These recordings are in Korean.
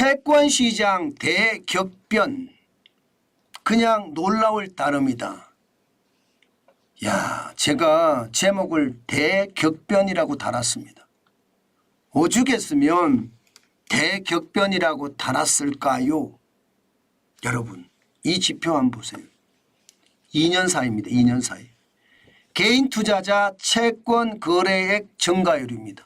채권시장 대격변. 그냥 놀라울 따름이다. 야, 제가 제목을 대격변이라고 달았습니다. 오죽했으면 대격변이라고 달았을까요? 여러분, 이 지표 한번 보세요. 2년 사이입니다. 2년 사이. 개인 투자자 채권 거래액 증가율입니다.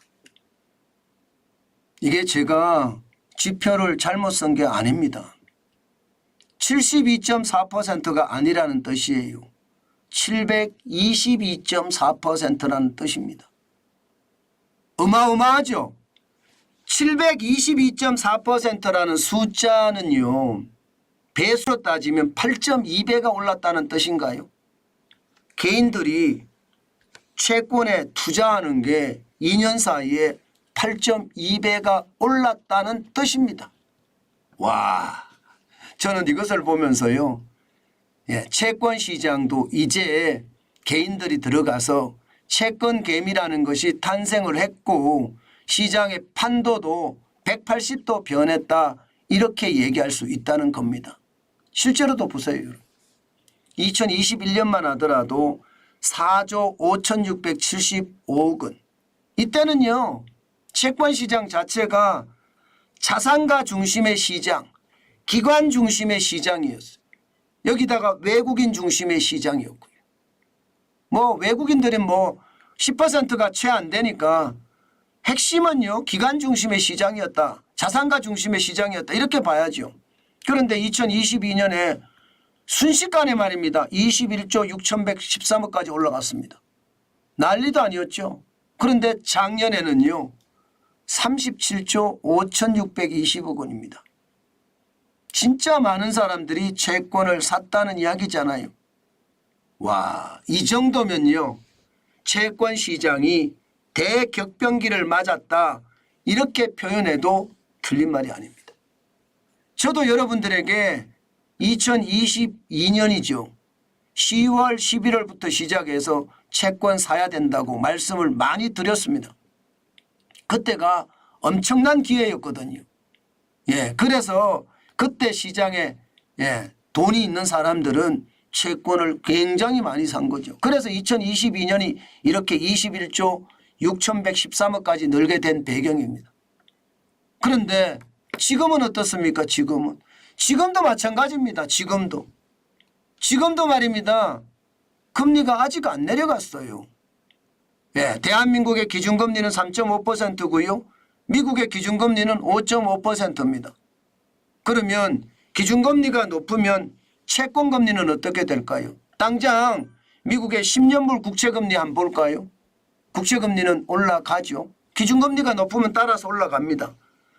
이게 제가 지표를 잘못 쓴 게 아닙니다. 72.4%가 아니라는 뜻이에요. 722.4%라는 뜻입니다. 어마어마하죠? 722.4%라는 숫자는요, 배수로 따지면 8.2배가 올랐다는 뜻인가요? 개인들이 채권에 투자하는 게 2년 사이에 8.2배가 올랐다는 뜻입니다. 와, 저는 이것을 보면서요, 채권 시장도 이제 개인들이 들어가서 채권개미라는 것이 탄생을 했고 시장의 판도도 180도 변했다, 이렇게 얘기할 수 있다는 겁니다. 실제로도 보세요. 2021년만 하더라도 4조 5,675억 원. 이때는요, 채권시장 자체가 자산가 중심의 시장, 기관 중심의 시장이었어요. 여기다가 외국인 중심의 시장이었고요. 뭐 외국인들이 뭐 10%가 채 안 되니까 핵심은요, 기관 중심의 시장이었다, 자산가 중심의 시장이었다, 이렇게 봐야죠. 그런데 2022년에 순식간에 말입니다. 21조 6,113억까지 올라갔습니다. 난리도 아니었죠. 그런데 작년에는요, 37조 5,620억 원입니다. 진짜 많은 사람들이 채권을 샀다는 이야기잖아요. 와, 이 정도면요, 채권 시장이 대격변기를 맞았다, 이렇게 표현해도 틀린 말이 아닙니다. 저도 여러분들에게 2022년이죠. 10월 11월부터 시작해서 채권 사야 된다고 말씀을 많이 드렸습니다. 그때가 엄청난 기회였거든요. 그래서 그때 시장에 돈이 있는 사람들은 채권을 굉장히 많이 산 거죠. 그래서 2022년이 이렇게 21조 6,113억까지 늘게 된 배경입니다. 그런데 지금은 어떻습니까? 지금도 마찬가지입니다. 지금도 말입니다. 금리가 아직 안 내려갔어요. 대한민국의 기준금리는 3.5%고요. 미국의 기준금리는 5.5%입니다. 그러면 기준금리가 높으면 채권금리는 어떻게 될까요? 당장 미국의 10년물 국채금리 한번 볼까요? 국채금리는 올라가죠. 기준금리가 높으면 따라서 올라갑니다.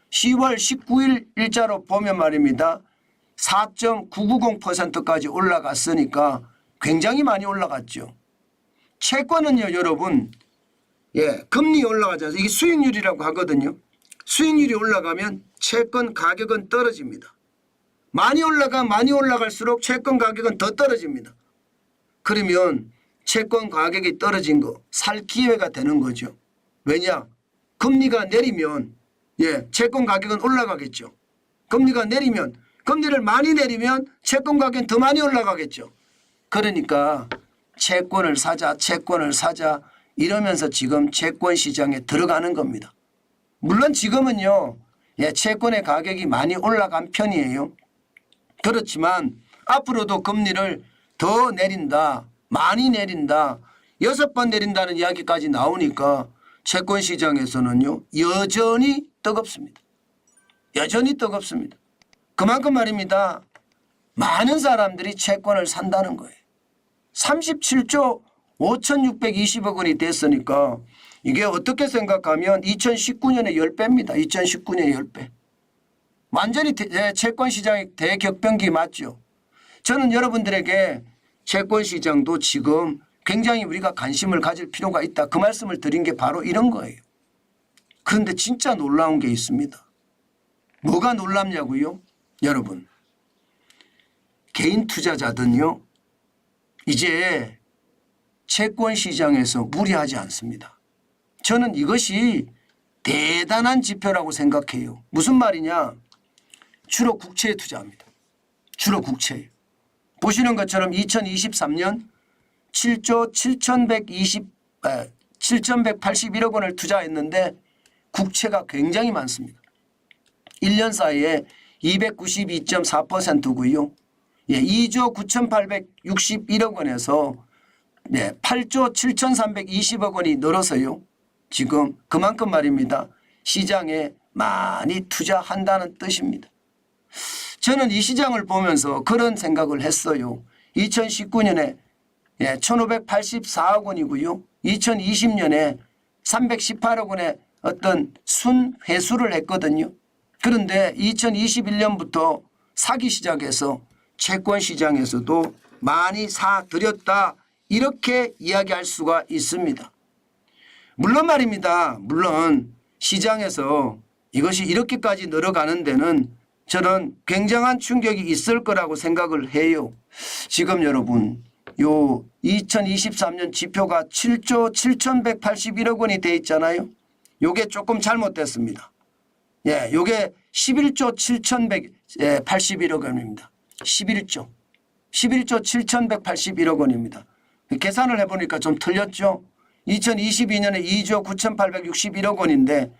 10월 19일 일자로 보면 말입니다. 4.990%까지 올라갔으니까 굉장히 많이 올라갔죠. 채권은요, 여러분, 금리 올라가지 않아요. 이게 수익률이라고 하거든요. 수익률이 올라가면 채권 가격은 떨어집니다. 많이 올라갈수록 채권 가격은 더 떨어집니다. 그러면 채권 가격이 떨어진 거 살 기회가 되는 거죠. 왜냐? 금리가 내리면 채권 가격은 올라가겠죠. 금리가 내리면, 금리를 많이 내리면 채권 가격은 더 많이 올라가겠죠. 그러니까 채권을 사자 이러면서 지금 채권 시장에 들어가는 겁니다. 물론 지금은요, 채권의 가격이 많이 올라간 편이에요. 그렇지만 앞으로도 금리를 더 내린다, 많이 내린다, 6번 내린다는 이야기까지 나오니까 채권 시장에서는요, 여전히 뜨겁습니다. 여전히 뜨겁습니다. 그만큼 말입니다. 많은 사람들이 채권을 산다는 거예요. 37조 5,620억 원이 됐으니까 이게 어떻게 생각하면 2019년의 10배입니다. 2019년의 10배. 완전히 채권 시장의 대격변기 맞죠. 저는 여러분들에게 채권 시장도 지금 굉장히 우리가 관심을 가질 필요가 있다, 그 말씀을 드린 게 바로 이런 거예요. 그런데 진짜 놀라운 게 있습니다. 뭐가 놀랍냐고요? 여러분, 개인 투자자들은요, 이제 채권 시장에서 무리하지 않습니다. 저는 이것이 대단한 지표라고 생각해요. 무슨 말이냐? 주로 국채에 투자합니다. 주로 국채에. 보시는 것처럼 2023년 7조 7,181억 원을 투자했는데 국채가 굉장히 많습니다. 1년 사이에 292.4%고요. 2조 9,861억 원에서 8조 7,320억 원이 늘어서요. 지금 그만큼 말입니다. 시장에 많이 투자한다는 뜻입니다. 저는 이 시장을 보면서 그런 생각을 했어요. 2019년에 1,584억 원이고요. 2020년에 318억 원의 어떤 순회수를 했거든요. 그런데 2021년부터 사기 시작해서 채권 시장에서도 많이 사들였다 이렇게 이야기할 수가 있습니다. 물론 말입니다. 물론 시장에서 이것이 이렇게까지 늘어가는 데는 저는 굉장한 충격이 있을 거라고 생각을 해요. 지금 여러분 요 2023년 지표가 7조 7,181억 원이 돼 있잖아요. 요게 조금 잘못됐습니다. 요게 11조 7,181억 원입니다. 11조 7,181억 원입니다. 계산을 해보니까 좀 틀렸죠. 2022년에 2조 9,861억 원인데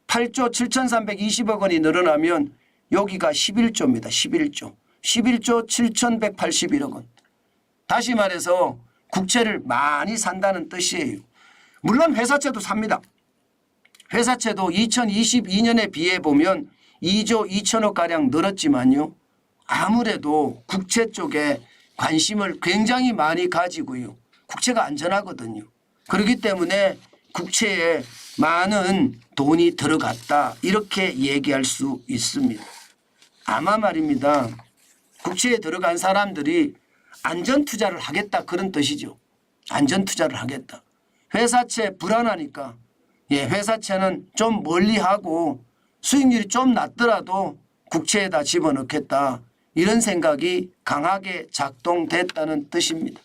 8조 7,320억 원이 늘어나면 여기가 11조입니다. 11조 7,181억 원. 다시 말해서 국채를 많이 산다는 뜻이에요. 물론 회사채도 삽니다. 회사채도 2022년에 비해 보면 2조 2천억가량 늘었지만요. 아무래도 국채 쪽에 관심을 굉장히 많이 가지고요. 국채가 안전하거든요. 그렇기 때문에 국채에 많은 돈이 들어갔다 이렇게 얘기할 수 있습니다. 아마 말입니다. 국채에 들어간 사람들이 안전투자를 하겠다 그런 뜻이죠. 안전투자를 하겠다. 회사채 불안하니까 회사채는 좀 멀리하고 수익률이 좀 낮더라도 국채에다 집어넣겠다. 이런 생각이 강하게 작동됐다는 뜻입니다.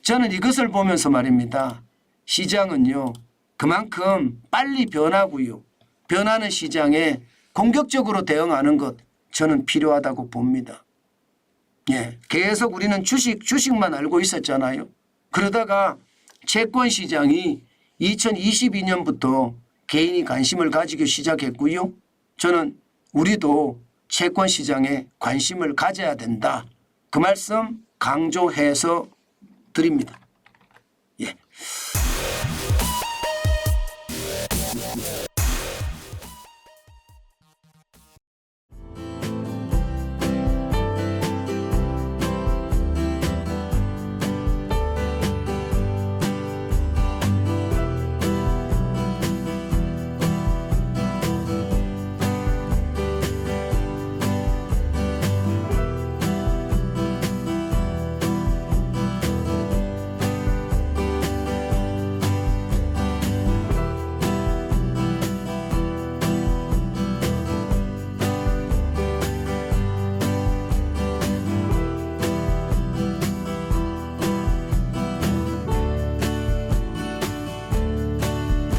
저는 이것을 보면서 말입니다. 시장은요. 그만큼 빨리 변하고요. 변하는 시장에 공격적으로 대응하는 것 저는 필요하다고 봅니다. 계속 우리는 주식만 알고 있었잖아요. 그러다가 채권 시장이 2022년부터 개인이 관심을 가지기 시작했고요. 저는 우리도 채권 시장에 관심을 가져야 된다. 그 말씀 강조해서 드립니다.